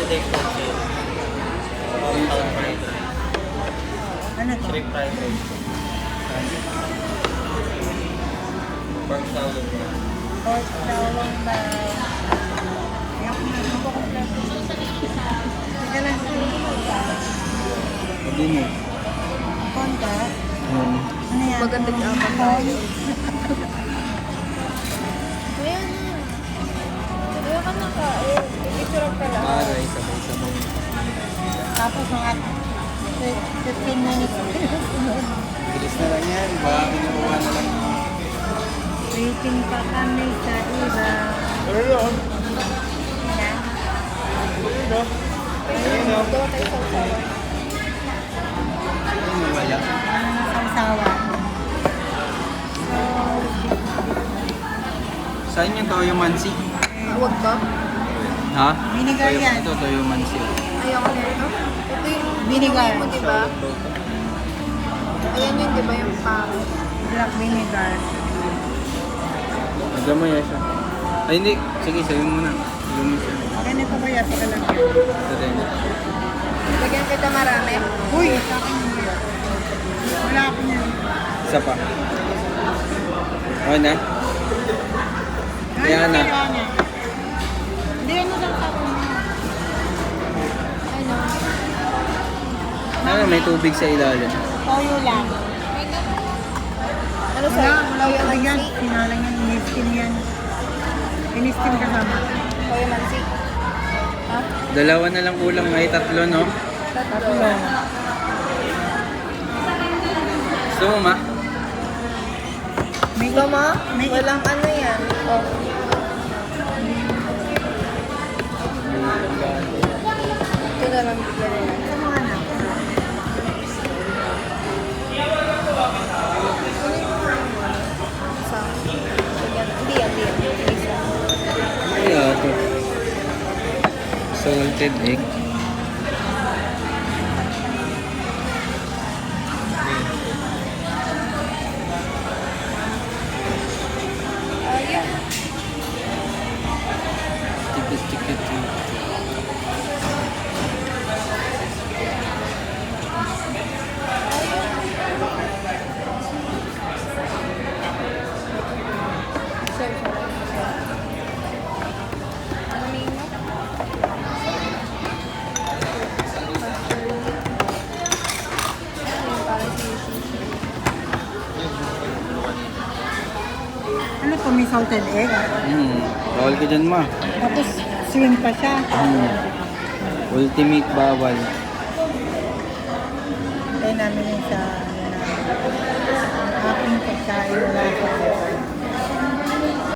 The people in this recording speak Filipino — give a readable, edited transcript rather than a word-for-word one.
Day food sale. Hometown fried rice. Ano to? Shrimp fried rice. Pork salad ba? Pork tawang ba? Ayak na. Ako ko lang. Teka lang. Hindi mo. Konta. Ano yan? Magandang apat tayo. Ayan na. Kaya ka nakain. Pipicture ka lang. Aray, sabay-sabay. Tapos mga 15 minutes. Bilis na lang yan. Baka kinukuha na lang. Waiting pa kami sa iba. Pero yun. Yan. Gawa tayo sa usawa. Ay, nawala. Ano na sausawa. So, Saan yung toyo mansi? Huwag ka. Ha? Vinegar yan. Ito, toyo mansi. Ayoko nito. Ito yung Vinegar. mo, di ba? Ayan yun, di ba yung pang? black vinegar. Nagamay siya. Ay, hindi. Sige, sabi mo na. Lumi siya. Ganito ba yan? Teka lang yan. Ito din. Lagyan kita marami. Uy! Sa akin hindi. Wala ako niyan. Isa pa. Okay na? Kaya na. Hindi ano lang sa akin. Ano? Ano, may tubig sa ilalim. Toyo lang. Ano Wala, sa'yo? wala ko yan. Sinalang yan. Inistin yan. Inistin kasama. Toyo mansi. Ha? Dalawa na lang kulang. Ay, tatlo, no? Tatlo. Gusto mo, ma? May Gusto mo? May- Walang ano yan. Oh. Ito na lang bigyan na yan. Sa mga anak. Sa... Lagyan. Hindi yan, hindi yan. Isa. Ay, ito. Salted egg. Ayan. Tikit-tikit. Serve siya lang. Ano name mo? Ayun, parang sisi. Ano to? May salted egg? Bawal ka dyan, ma. Tapos swim pa siya. Ultimate bawal. Tayo namin yung sa ano namin. Ang aking pagkain wala ko.